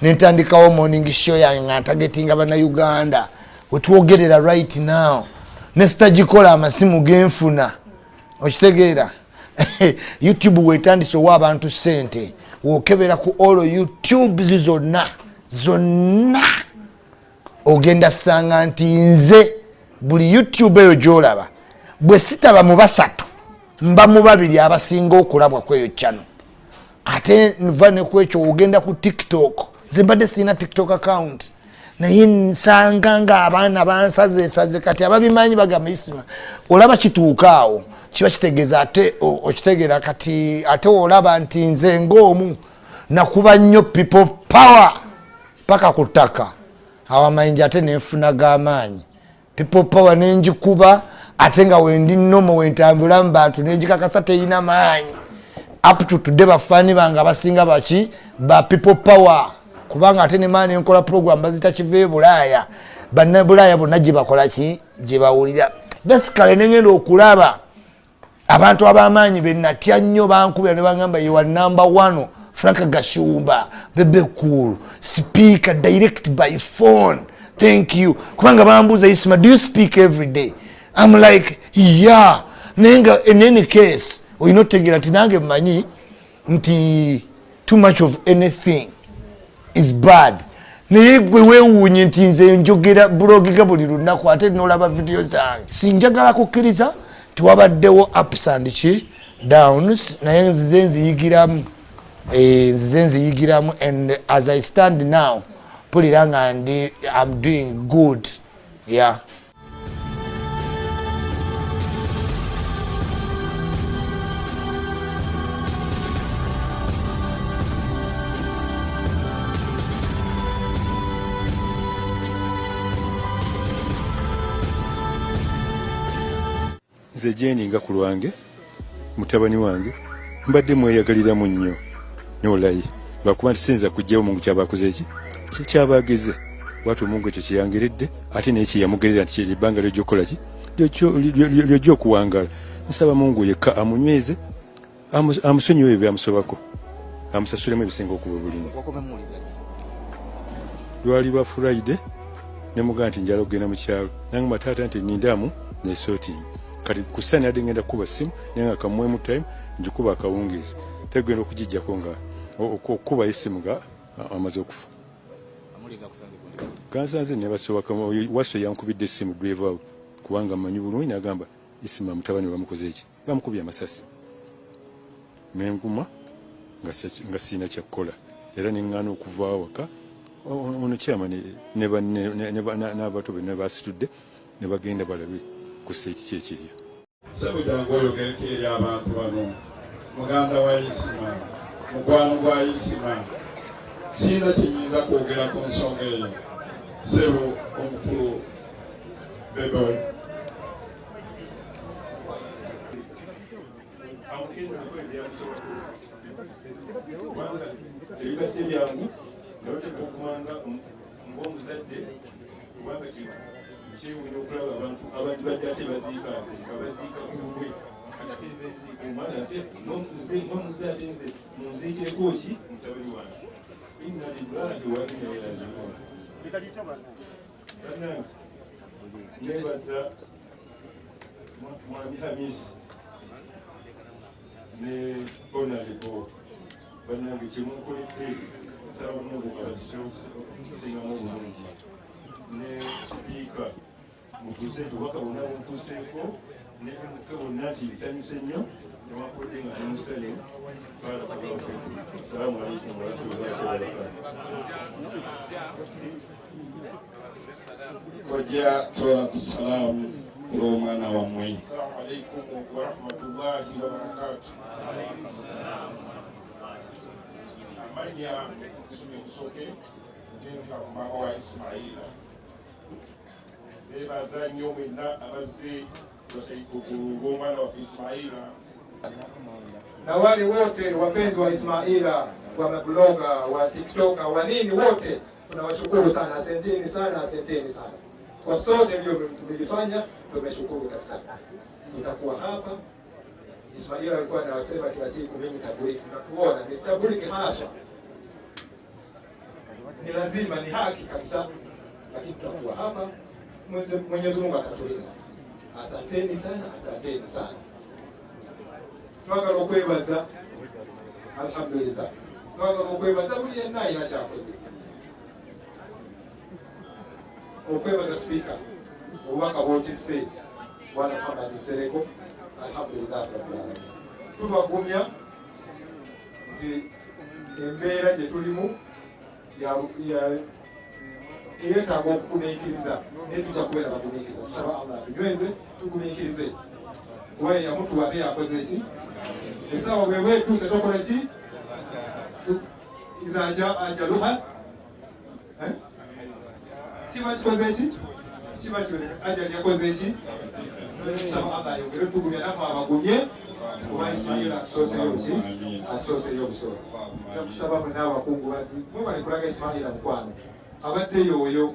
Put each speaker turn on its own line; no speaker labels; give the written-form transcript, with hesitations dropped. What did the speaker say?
nentandikawo morning show yange atagetinga bana Uganda wetwogerera right now nesitagikola amasimu genfuna okitegeera YouTube wetandise owa abantu sente wokebera ku all YouTube zonna ogenda sanga nti nze buli YouTube eyo gyolaba bwe sitaba mu basatu mba mu babiri abasinga okulabwa kweyo channel ate nvane kwekyo ogenda ku TikTok zimbadde sina TikTok account naye nsanga nga abaana bansaze kati ababimanyi bagamba Isma olaba kituukaawo kiba kitegeeza ate okitegeera kati ate olaba nti nze ng'omu nakuba nnyo people power paka kutaka awamayinja ate nenfuna g'amaanyi people power nenjikuba ate nga wendi nnomo wentambula mu bantu nenjikakasa teyina maanyi up to today bafaani bange abasinga baki ba people power kubanga ate ne maani enkola program bazita kive Bulaaya banna Bulaaya bonna gye bakola ki gye bawulira basically nengenda okulaba abantu ab'amaanyi bennatya nnyo bankubira ne bagamba you are number 1 Frank Gashumba Bebe Cool speaker direct by phone thank you kubanga bambuza Isma do you speak every day I'm like yeah nenga in any case we not tegera tinange manyi nti too much of anything is bad naye gwe weewuunye nti nze njogera blogiga buli lunaku ate nolaba video zange sinjagala kukkiriza tiwabaddewo ups and downs naye nzize nziyigiramu and as I stand now pulira nga ndi I'm doing good yeah.
Nze Jeni nga ku lwange mutabani wange mbadde mweyagaliramu nnyo n'olayi lwakuba nti sinza kujjawo Mungu kyabakoze eki kyabageze watu Mungu ekyo kyeyangeredde ate naye kyeyamugerera nti kyeri ebbanga ly'ojjokola ki ly'ojja okuwangala nsaba Mungu yekka amunyweze amusonyiwe byamusobako amusasulemu ebisinga okuba obulungi. Lwali lwa Friday ne mugamba nti njala okugenda mu kyalo nangamba taata nti nindamu nesootingi kati kusana yadde ngenda kuba simu nenga kamwemu time njikuba akawungizi tegenda okugijjako nga okuba isimu nga amaze okufa kansanze ne basoboka waso yankubidde simu driver kubanga manyi bulungi nagamba Isma mutabani bamukoze eki bamukubye amasasi nenguma nga sina kyakola era nengana okuva awaka ono kyama n'abato be ne basitudde ne bagenda balabe kuseki kyekiriyo.
Sabu jangu oyogereko eri abantu bano muganda wa Isma mukwano gwa Isma sina kinyinza kwogera ku nsonga eyo sebo omukulu bebe ebibadde byangu nawetekwa okumanga ng'omuzadde kubanga kyewunya okulaba abantu abandi badde ate baziikaze nga baziika kuwe atatize enziika omwana ate nomuze ate nze munziikireko ki mutabani wange inna lillahi wa inna ilaihi raji'un. Bannange neebaza mwami Hamisi ne Honorable bannange kyemunkoledde nsaba Mungu kabakisingamu obulungi ne sipiika mutuuse tubaka bonna buntuuseeko nemuke bonna nti nsanyuse nnyo newakodde nga nemusale salaamu alaikum warahmatullahi wabarakatuh. Kojja tola ku salaamu olw'omwana wammwe. Salaamu alaikum warahmatullahi wabarakatuh. Amanya kusooke ngenka ku mama wa Ismaila bebaza nnyo mwenna abazze olw'omwana waffe Ismaila
na wale wote wapenzi wa Ismaila wa mabloga wa TikToka wa nini wote tunawashukuru sana, asanteni sana, asanteni sana kwa sote ndio mlifanya, tumeshukuru kabisa. Tutakuwa hapa. Ismaila alikuwa anasema kila siku mimi tabuliki, natuona ni tabuliki haswa ni lazima, ni haki kabisa, lakini tutakuwa hapa. Mwenyezi Mungu atatulinda. Asanteni sana, asanteni sana. Twagala okwebaza, alhamdulillah, twagala okwebaza buli yenna alina kyakoze. Okwebaza Speaker obubaka bwotisse Bwana Muhammad Nsereko, alhamdulillah rabbil alamin. Tubagumya nti embeera gye tulimu yeetaaga okugumiikiriza, naye tujja kubeera bagumiikiriza. Tusaba Allah atunyweze tugumiikirize, kuba ye yamutuwa ate yakoze ki? Essaawa bweba etuuse tokola ki? Iza jaa ajaluha, kiba kikoze ki? Kiba kikoze ajali yakoze ki? Tusaba Allah ayongere tugumya nafe abagumye, kuba Ismail atusooseyo ki? Atusooseyo busoose. Kusaba mwenna abakungubazi mwebale kulaga Ismail mukwano abaddeyo oyo